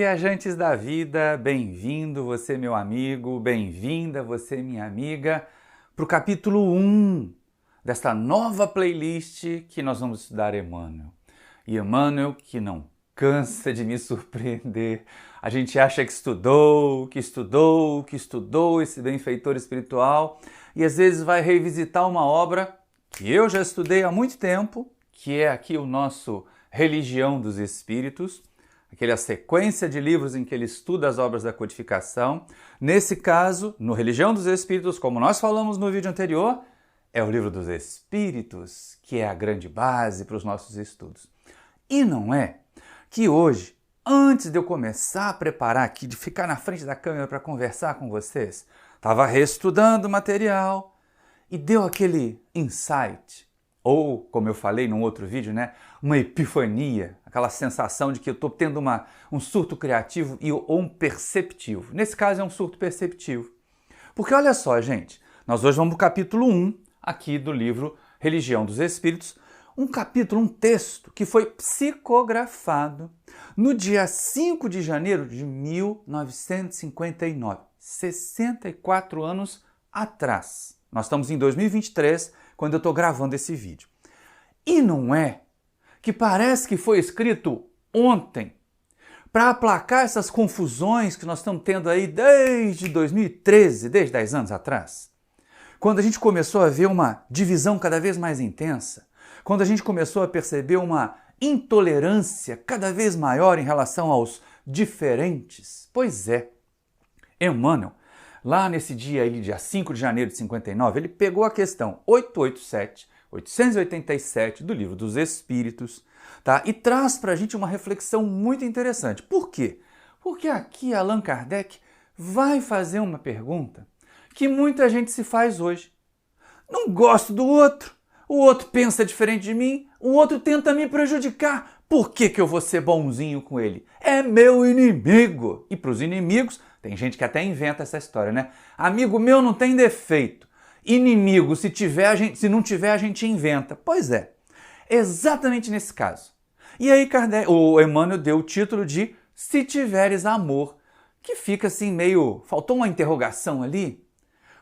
viajantes da vida, bem-vindo você meu amigo, bem-vinda você minha amiga, para o capítulo 1 desta nova playlist que nós vamos estudar Emmanuel. E Emmanuel que não cansa de me surpreender. A gente acha que estudou esse benfeitor espiritual e às vezes vai revisitar uma obra que eu já estudei há muito tempo, que é aqui o nosso Religião dos Espíritos, aquela sequência de livros em que ele estuda as obras da codificação. Nesse caso, no Religião dos Espíritos, como nós falamos no vídeo anterior, é o Livro dos Espíritos, que é a grande base para os nossos estudos. E não é que hoje, antes de eu começar a preparar aqui, de ficar na frente da câmera para conversar com vocês, estava reestudando o material e deu aquele insight, ou, como eu falei num outro vídeo, uma epifania, aquela sensação de que eu estou tendo um surto criativo ou um perceptivo. Nesse caso é um surto perceptivo. Porque olha só, gente, nós hoje vamos para o capítulo 1 aqui do livro Religião dos Espíritos, um capítulo, um texto que foi psicografado no dia 5 de janeiro de 1959, 64 anos atrás. Nós estamos em 2023, quando eu estou gravando esse vídeo. E não é que parece que foi escrito ontem, para aplacar essas confusões que nós estamos tendo aí desde 2013, desde 10 anos atrás. Quando a gente começou a ver uma divisão cada vez mais intensa, quando a gente começou a perceber uma intolerância cada vez maior em relação aos diferentes. Pois é, Emmanuel, lá nesse dia aí, dia 5 de janeiro de 59, ele pegou a questão 887 do Livro dos Espíritos, tá? E traz para a gente uma reflexão muito interessante. Por quê? Porque aqui Allan Kardec vai fazer uma pergunta que muita gente se faz hoje. Não gosto do outro, o outro pensa diferente de mim, o outro tenta me prejudicar. Por que eu vou ser bonzinho com ele? É meu inimigo. E para os inimigos, tem gente que até inventa essa história, né? Amigo meu não tem defeito. Inimigo, se não tiver, a gente inventa. Pois é, exatamente nesse caso. E aí o Emmanuel deu o título de Se Tiveres Amor, que fica assim meio... Faltou uma interrogação ali?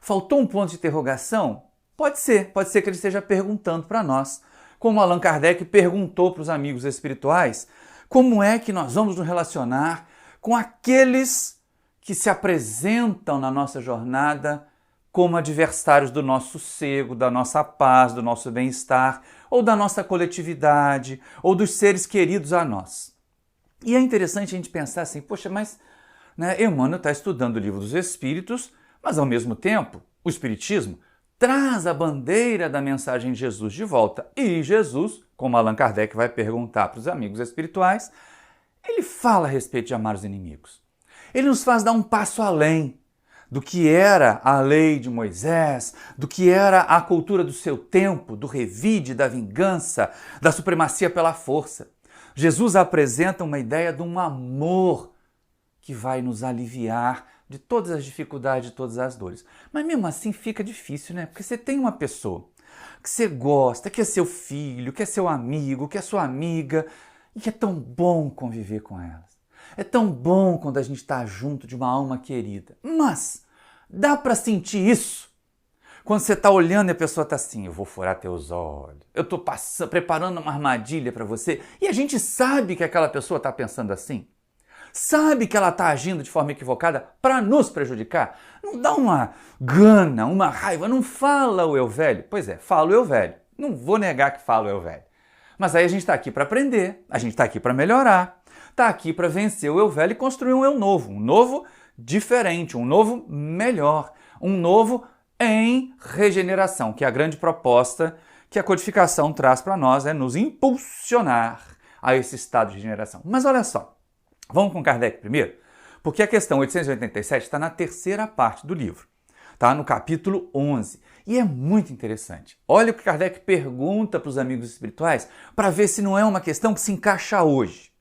Faltou um ponto de interrogação? Pode ser que ele esteja perguntando para nós, como Allan Kardec perguntou para os amigos espirituais, como é que nós vamos nos relacionar com aqueles que se apresentam na nossa jornada como adversários do nosso sossego, da nossa paz, do nosso bem-estar, ou da nossa coletividade, ou dos seres queridos a nós. E é interessante a gente pensar assim, poxa, mas Emmanuel está estudando o Livro dos Espíritos, mas ao mesmo tempo, o Espiritismo traz a bandeira da mensagem de Jesus de volta. E Jesus, como Allan Kardec vai perguntar para os amigos espirituais, ele fala a respeito de amar os inimigos. Ele nos faz dar um passo além do que era a lei de Moisés, do que era a cultura do seu tempo, do revide, da vingança, da supremacia pela força. Jesus apresenta uma ideia de um amor que vai nos aliviar de todas as dificuldades, de todas as dores. Mas mesmo assim fica difícil, né? Porque você tem uma pessoa que você gosta, que é seu filho, que é seu amigo, que é sua amiga, e que é tão bom conviver com elas. É tão bom quando a gente está junto de uma alma querida. Mas dá para sentir isso quando você está olhando e a pessoa está assim, eu vou furar teus olhos, eu estou preparando uma armadilha para você, e a gente sabe que aquela pessoa está pensando assim. Sabe que ela está agindo de forma equivocada para nos prejudicar? Não dá uma gana, uma raiva, não fala o eu velho? Pois é, fala o eu velho. Não vou negar que fala o eu velho. Mas aí a gente está aqui para aprender, a gente está aqui para melhorar, está aqui para vencer o eu velho e construir um um novo diferente, um novo melhor, um novo em regeneração, que é a grande proposta que a codificação traz para nós, é nos impulsionar a esse estado de regeneração. Mas olha só, vamos com Kardec primeiro, porque a questão 887 está na terceira parte do livro, está no capítulo 11, e é muito interessante. Olha o que Kardec pergunta para os amigos espirituais, para ver se não é uma questão que se encaixa hoje.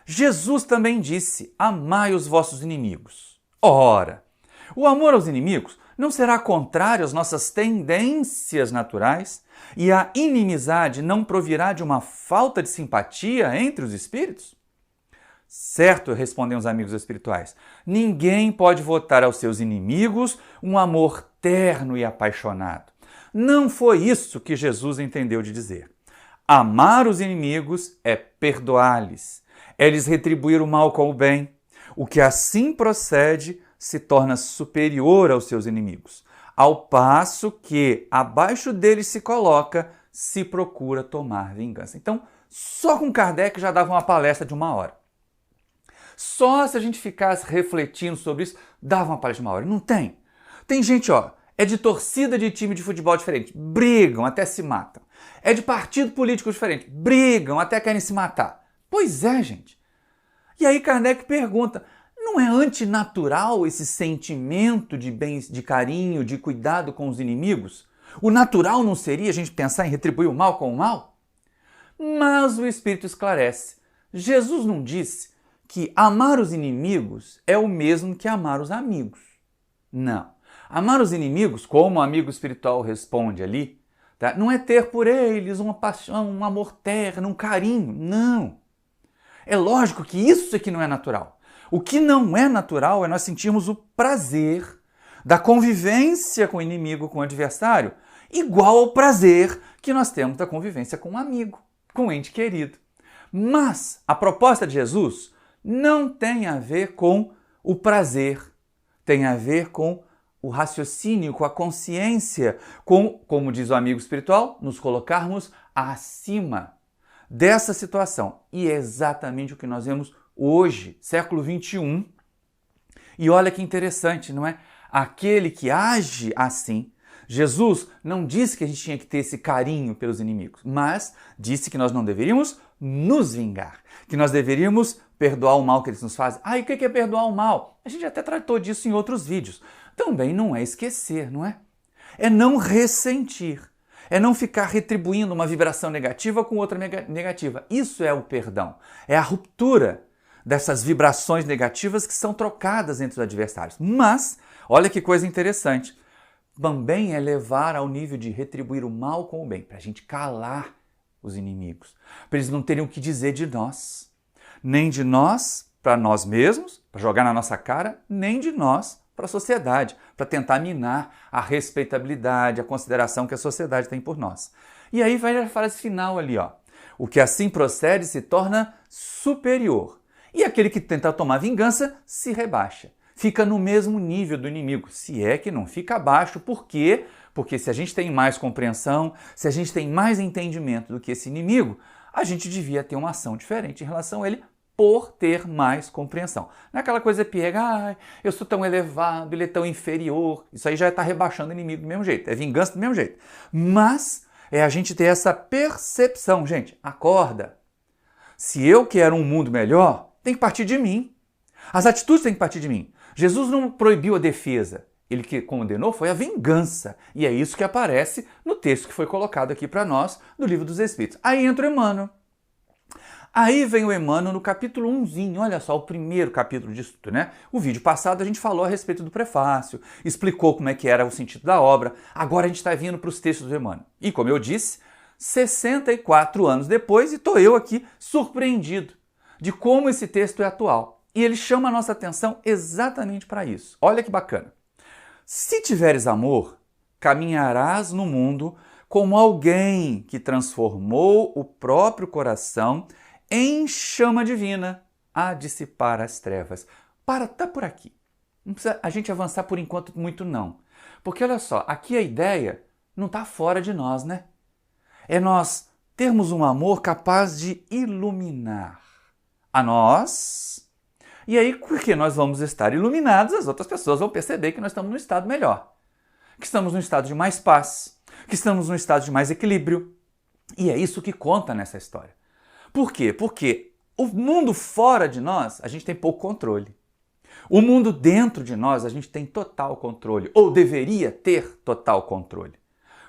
Jesus também disse, amai os vossos inimigos. Ora, o amor aos inimigos não será contrário às nossas tendências naturais? E a inimizade não provirá de uma falta de simpatia entre os espíritos? Certo, respondem os amigos espirituais. Ninguém pode votar aos seus inimigos um amor terno e apaixonado. Não foi isso que Jesus entendeu de dizer. Amar os inimigos é perdoar-lhes, é lhes retribuir o mal com o bem. O que assim procede se torna superior aos seus inimigos, ao passo que abaixo deles se coloca, se procura tomar vingança. Então, só com Kardec já dava uma palestra de 1 hora. Só se a gente ficasse refletindo sobre isso, dava uma palestra de 1 hora. Não tem. Tem gente, é de torcida de time de futebol diferente, brigam, até se matam. É de partido político diferente, brigam, até querem se matar. Pois é, gente. E aí Kardec pergunta, não é antinatural esse sentimento de bem, de carinho, de cuidado com os inimigos? O natural não seria a gente pensar em retribuir o mal com o mal? Mas o Espírito esclarece. Jesus não disse que amar os inimigos é o mesmo que amar os amigos. Não. Amar os inimigos, como o amigo espiritual responde ali, tá? Não é ter por eles uma paixão, um amor terno, um carinho. Não. É lógico que isso aqui não é natural. O que não é natural é nós sentirmos o prazer da convivência com o inimigo, com o adversário, igual ao prazer que nós temos da convivência com um amigo, com um ente querido. Mas a proposta de Jesus não tem a ver com o prazer, tem a ver com o raciocínio, com a consciência, com, como diz o amigo espiritual, nos colocarmos acima dessa situação. E é exatamente o que nós vemos hoje, século XXI. E olha que interessante, não é? Aquele que age assim, Jesus não disse que a gente tinha que ter esse carinho pelos inimigos, mas disse que nós não deveríamos nos vingar, que nós deveríamos perdoar o mal que eles nos fazem. E o que é perdoar o mal? A gente até tratou disso em outros vídeos. Também não é esquecer, não é? É não ressentir. É não ficar retribuindo uma vibração negativa com outra negativa. Isso é o perdão. É a ruptura dessas vibrações negativas que são trocadas entre os adversários. Mas, olha que coisa interessante. Também é levar ao nível de retribuir o mal com o bem, para a gente calar os inimigos, para eles não terem o que dizer de nós. Nem de nós para nós mesmos, para jogar na nossa cara, nem de nós para a sociedade, para tentar minar a respeitabilidade, a consideração que a sociedade tem por nós. E aí vai a frase final ali, O que assim procede se torna superior. E aquele que tenta tomar vingança se rebaixa. Fica no mesmo nível do inimigo, se é que não fica abaixo. Por quê? Porque se a gente tem mais compreensão, se a gente tem mais entendimento do que esse inimigo, a gente devia ter uma ação diferente em relação a ele, por ter mais compreensão. Não é aquela coisa piega, eu sou tão elevado, ele é tão inferior. Isso aí já está rebaixando o inimigo do mesmo jeito, é vingança do mesmo jeito. Mas é a gente ter essa percepção. Gente, acorda. Se eu quero um mundo melhor, tem que partir de mim. As atitudes têm que partir de mim. Jesus não proibiu a defesa. Ele que condenou foi a vingança. E é isso que aparece no texto que foi colocado aqui para nós, do Livro dos Espíritos. Aí entra o Emmanuel. Aí vem o Emmanuel no capítulo 1, olha só, o primeiro capítulo disso tudo, né? O vídeo passado a gente falou a respeito do prefácio, explicou como é que era o sentido da obra, agora a gente está vindo para os textos do Emmanuel. E como eu disse, 64 anos depois, e estou eu aqui surpreendido de como esse texto é atual. E ele chama a nossa atenção exatamente para isso. Olha que bacana. Se tiveres amor, caminharás no mundo como alguém que transformou o próprio coração em chama divina a dissipar as trevas. Tá por aqui. Não precisa a gente avançar por enquanto muito não. Porque olha só, aqui a ideia não está fora de nós, né? É nós termos um amor capaz de iluminar a nós. E aí, porque nós vamos estar iluminados, as outras pessoas vão perceber que nós estamos num estado melhor. Que estamos num estado de mais paz. Que estamos num estado de mais equilíbrio. E é isso que conta nessa história. Por quê? Porque o mundo fora de nós, a gente tem pouco controle. O mundo dentro de nós, a gente tem total controle, ou deveria ter total controle.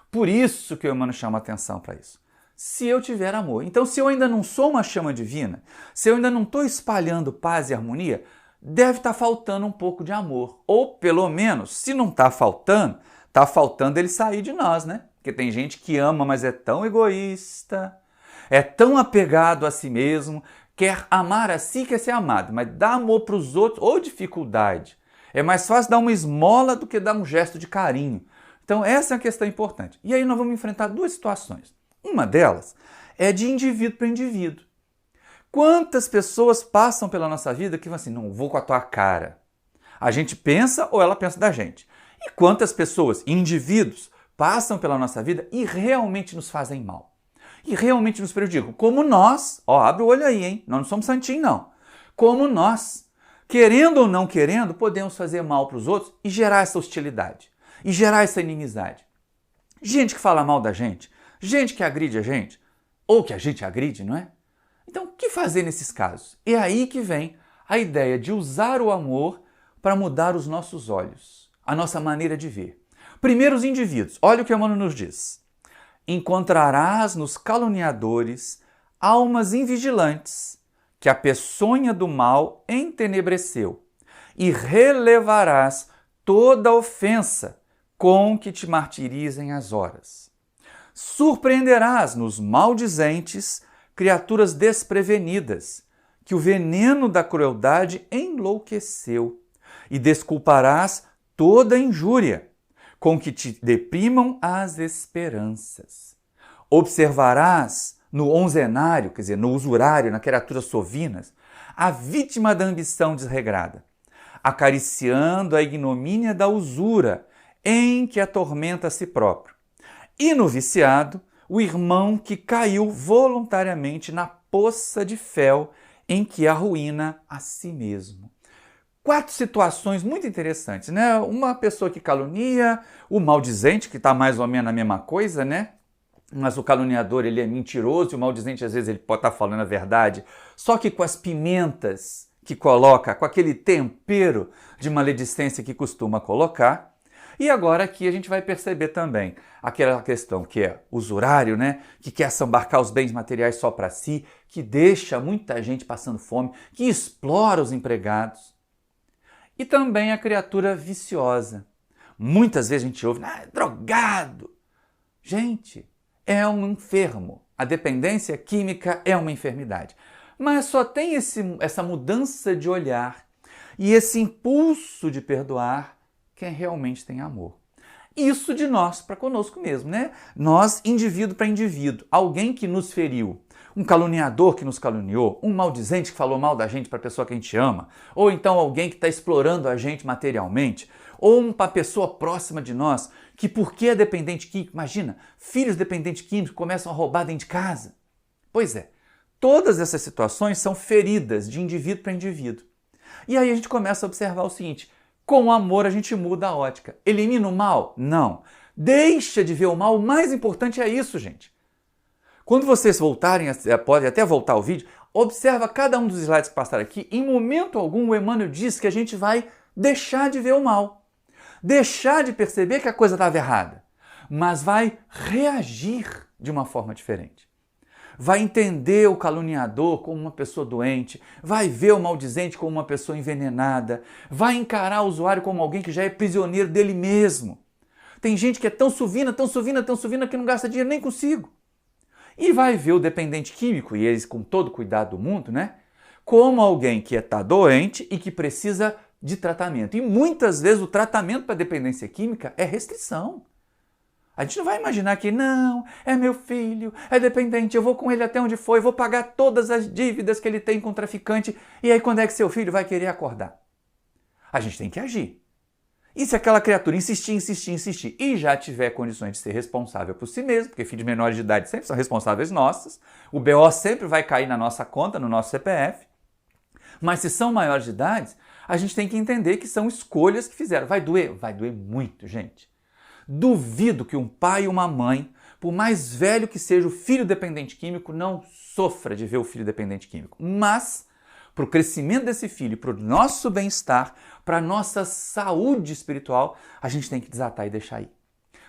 Por isso que o Emmanuel chama atenção para isso. Se eu tiver amor. Então, se eu ainda não sou uma chama divina, se eu ainda não estou espalhando paz e harmonia, deve estar faltando um pouco de amor. Ou, pelo menos, se não está faltando ele sair de nós, né? Porque tem gente que ama, mas é tão egoísta, é tão apegado a si mesmo, quer amar a si, quer ser amado, mas dar amor para os outros, ou dificuldade. É mais fácil dar uma esmola do que dar um gesto de carinho. Então essa é uma questão importante. E aí nós vamos enfrentar duas situações. Uma delas é de indivíduo para indivíduo. Quantas pessoas passam pela nossa vida que vão assim, não vou com a tua cara. A gente pensa ou ela pensa da gente. E quantas pessoas, indivíduos, passam pela nossa vida e realmente nos fazem mal. E realmente nos prejudicam. Como nós, abre o olho aí, hein? Nós não somos santinhos, não. Como nós, querendo ou não querendo, podemos fazer mal para os outros e gerar essa hostilidade. E gerar essa inimizade. Gente que fala mal da gente, gente que agride a gente, ou que a gente agride, não é? Então, o que fazer nesses casos? É aí que vem a ideia de usar o amor para mudar os nossos olhos, a nossa maneira de ver. Primeiro, os indivíduos. Olha o que Emmanuel nos diz. Encontrarás nos caluniadores almas invigilantes, que a peçonha do mal entenebreceu, e relevarás toda ofensa com que te martirizem as horas. Surpreenderás nos maldizentes criaturas desprevenidas, que o veneno da crueldade enlouqueceu, e desculparás toda injúria, com que te deprimam as esperanças. Observarás no onzenário, quer dizer, no usurário, nas criaturas sovinas, a vítima da ambição desregrada, acariciando a ignomínia da usura em que atormenta a si próprio. E no viciado, o irmão que caiu voluntariamente na poça de fel em que arruína a si mesmo. 4 situações muito interessantes, né? Uma pessoa que calunia, o maldizente, que está mais ou menos a mesma coisa, né? Mas o caluniador, ele é mentiroso, e o maldizente, às vezes, ele pode estar falando a verdade, só que com as pimentas que coloca, com aquele tempero de maledicência que costuma colocar. E agora aqui a gente vai perceber também aquela questão que é usurário, né? Que quer sambarcar os bens materiais só para si, que deixa muita gente passando fome, que explora os empregados. E também a criatura viciosa. Muitas vezes a gente ouve, é drogado. Gente, é um enfermo. A dependência química é uma enfermidade. Mas só tem essa mudança de olhar e esse impulso de perdoar quem realmente tem amor. Isso de nós para conosco mesmo, né? Nós, indivíduo para indivíduo. Alguém que nos feriu, um caluniador que nos caluniou, um maldizente que falou mal da gente para a pessoa que a gente ama, ou então alguém que está explorando a gente materialmente, ou uma pessoa próxima de nós que, porque é dependente químico, imagina, filhos dependentes químicos começam a roubar dentro de casa. Pois é, todas essas situações são feridas de indivíduo para indivíduo. E aí a gente começa a observar o seguinte: com o amor a gente muda a ótica. Elimina o mal? Não. Deixa de ver o mal. O mais importante é isso, gente. Quando vocês voltarem, podem até voltar ao vídeo, observa cada um dos slides que passaram aqui. Em momento algum o Emmanuel diz que a gente vai deixar de ver o mal. Deixar de perceber que a coisa estava errada. Mas vai reagir de uma forma diferente. Vai entender o caluniador como uma pessoa doente, vai ver o maldizente como uma pessoa envenenada, vai encarar o usuário como alguém que já é prisioneiro dele mesmo. Tem gente que é tão suvina que não gasta dinheiro nem consigo. E vai ver o dependente químico, e eles com todo o cuidado do mundo, né? Como alguém que está doente e que precisa de tratamento. E muitas vezes o tratamento para dependência química é restrição. A gente não vai imaginar que, não, é meu filho, é dependente, eu vou com ele até onde for, eu vou pagar todas as dívidas que ele tem com o traficante, e aí quando é que seu filho vai querer acordar? A gente tem que agir. E se aquela criatura insistir, e já tiver condições de ser responsável por si mesmo, porque filhos menores de idade sempre são responsáveis nossas, o BO sempre vai cair na nossa conta, no nosso CPF, mas se são maiores de idade, a gente tem que entender que são escolhas que fizeram. Vai doer? Vai doer muito, gente. Duvido que um pai e uma mãe, por mais velho que seja o filho dependente químico, não sofra de ver o filho dependente químico. Mas, para o crescimento desse filho, para o nosso bem-estar, para a nossa saúde espiritual, a gente tem que desatar e deixar ir.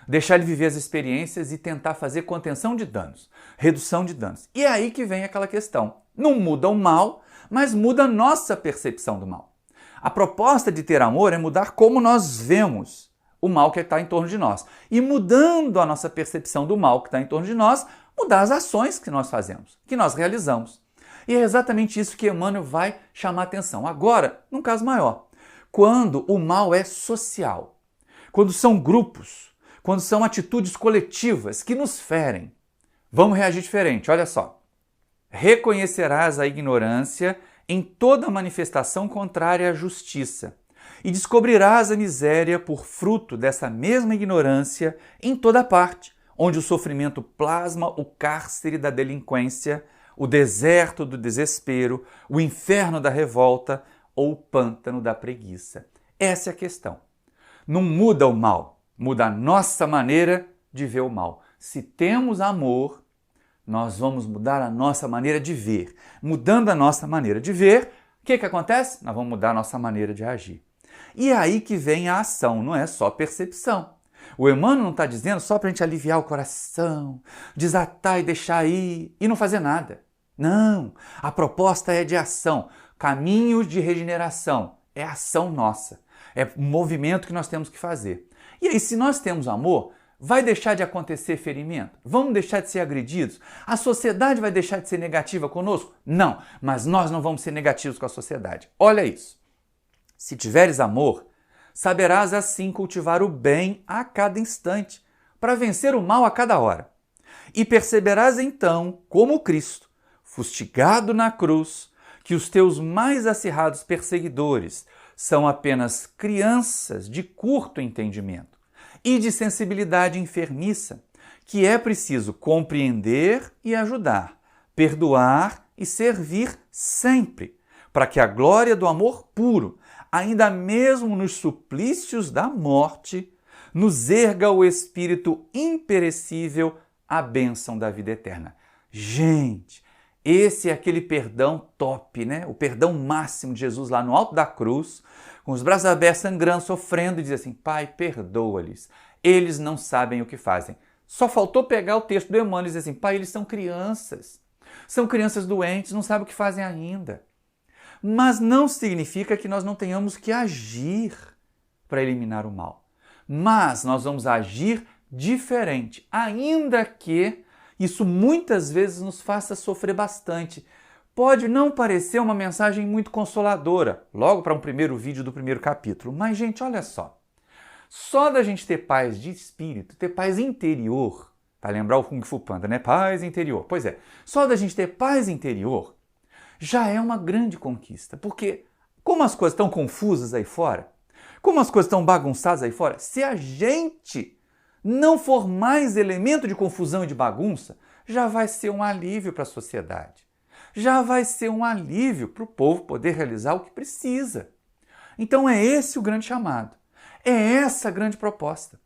Deixar ele viver as experiências e tentar fazer contenção de danos, redução de danos. E é aí que vem aquela questão. Não muda o mal, mas muda a nossa percepção do mal. A proposta de ter amor é mudar como nós vemos o mal que está em torno de nós. E mudando a nossa percepção do mal que está em torno de nós, mudar as ações que nós fazemos, que nós realizamos. E é exatamente isso que Emmanuel vai chamar a atenção. Agora, num caso maior, quando o mal é social, quando são grupos, quando são atitudes coletivas que nos ferem, vamos reagir diferente. Olha só. Reconhecerás a ignorância em toda manifestação contrária à justiça, e descobrirás a miséria por fruto dessa mesma ignorância em toda parte, onde o sofrimento plasma o cárcere da delinquência, o deserto do desespero, o inferno da revolta ou o pântano da preguiça. Essa é a questão. Não muda o mal, muda a nossa maneira de ver o mal. Se temos amor, nós vamos mudar a nossa maneira de ver. Mudando a nossa maneira de ver, o que acontece? Nós vamos mudar a nossa maneira de agir. E é aí que vem a ação, não é só percepção. O Emmanuel não está dizendo só para a gente aliviar o coração, desatar e deixar ir e não fazer nada. Não, a proposta é de ação, caminhos de regeneração, é ação nossa, é um movimento que nós temos que fazer. E aí, se nós temos amor, vai deixar de acontecer ferimento? Vamos deixar de ser agredidos? A sociedade vai deixar de ser negativa conosco? Não, mas nós não vamos ser negativos com a sociedade. Olha isso. Se tiveres amor, saberás assim cultivar o bem a cada instante, para vencer o mal a cada hora. E perceberás então, como Cristo, fustigado na cruz, que os teus mais acirrados perseguidores são apenas crianças de curto entendimento e de sensibilidade enfermiça, que é preciso compreender e ajudar, perdoar e servir sempre, para que a glória do amor puro, ainda mesmo nos suplícios da morte, nos erga o espírito imperecível, a bênção da vida eterna. Gente, esse é aquele perdão top, né? O perdão máximo de Jesus lá no alto da cruz, com os braços abertos, sangrando, sofrendo, e diz assim: Pai, perdoa-lhes, eles não sabem o que fazem. Só faltou pegar o texto do Emmanuel e dizer assim: Pai, eles são crianças doentes, não sabem o que fazem ainda. Mas não significa que nós não tenhamos que agir para eliminar o mal. Mas nós vamos agir diferente, ainda que isso muitas vezes nos faça sofrer bastante. Pode não parecer uma mensagem muito consoladora, logo para um primeiro vídeo do primeiro capítulo, mas, gente, olha só. Só da gente ter paz de espírito, ter paz interior, para lembrar o Kung Fu Panda, né? Paz interior. Pois é, só da gente ter paz interior já é uma grande conquista, porque como as coisas estão confusas aí fora, como as coisas estão bagunçadas aí fora, se a gente não for mais elemento de confusão e de bagunça, já vai ser um alívio para a sociedade. Já vai ser um alívio para o povo poder realizar o que precisa. Então é esse o grande chamado. É essa a grande proposta.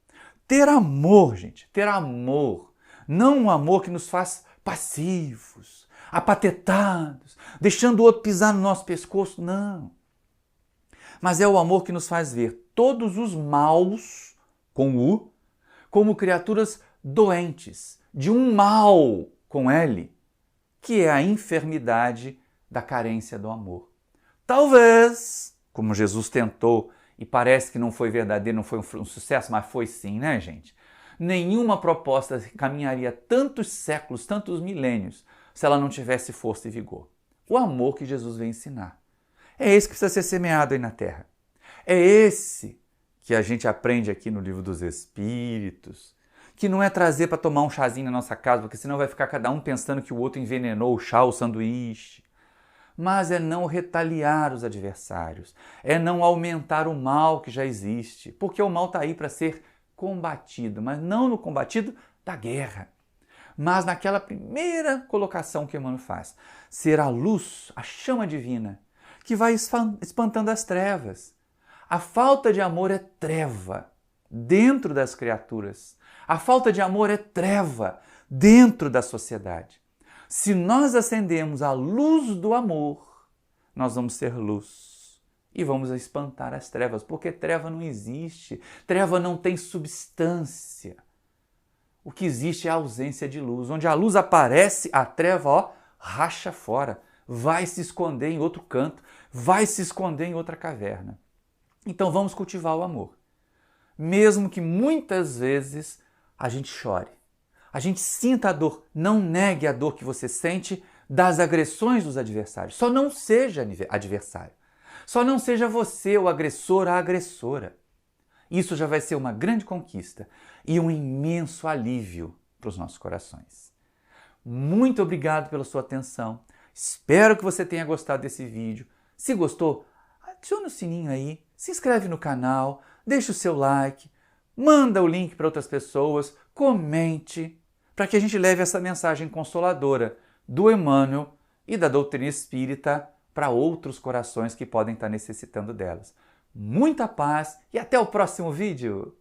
Ter amor, gente, ter amor. Não um amor que nos faz passivos, apatetados, deixando o outro pisar no nosso pescoço, não. Mas é o amor que nos faz ver todos os maus, com U, como criaturas doentes, de um mal, com L, que é a enfermidade da carência do amor. Talvez, como Jesus tentou, e parece que não foi verdadeiro, não foi um sucesso, mas foi sim, né, gente? Nenhuma proposta caminharia tantos séculos, tantos milênios, se ela não tivesse força e vigor. O amor que Jesus veio ensinar. É esse que precisa ser semeado aí na terra. É esse que a gente aprende aqui no Livro dos Espíritos, que não é trazer para tomar um chazinho na nossa casa, porque senão vai ficar cada um pensando que o outro envenenou o chá ou o sanduíche. Mas é não retaliar os adversários, é não aumentar o mal que já existe, porque o mal está aí para ser combatido, mas não no combatido da guerra, mas naquela primeira colocação que Emmanuel faz, ser a luz, a chama divina, que vai espantando as trevas. A falta de amor é treva dentro das criaturas, a falta de amor é treva dentro da sociedade. Se nós acendemos a luz do amor, nós vamos ser luz e vamos espantar as trevas, porque treva não existe, treva não tem substância. O que existe é a ausência de luz. Onde a luz aparece, a treva, racha fora, vai se esconder em outro canto, vai se esconder em outra caverna. Então vamos cultivar o amor. Mesmo que muitas vezes a gente chore, a gente sinta a dor, não negue a dor que você sente, das agressões dos adversários. Só não seja adversário. Só não seja você o agressor, a agressora. Isso já vai ser uma grande conquista e um imenso alívio para os nossos corações. Muito obrigado pela sua atenção. Espero que você tenha gostado desse vídeo. Se gostou, adiciona o sininho aí, se inscreve no canal, deixa o seu like, manda o link para outras pessoas, comente, para que a gente leve essa mensagem consoladora do Emmanuel e da doutrina espírita para outros corações que podem estar necessitando delas. Muita paz e até o próximo vídeo!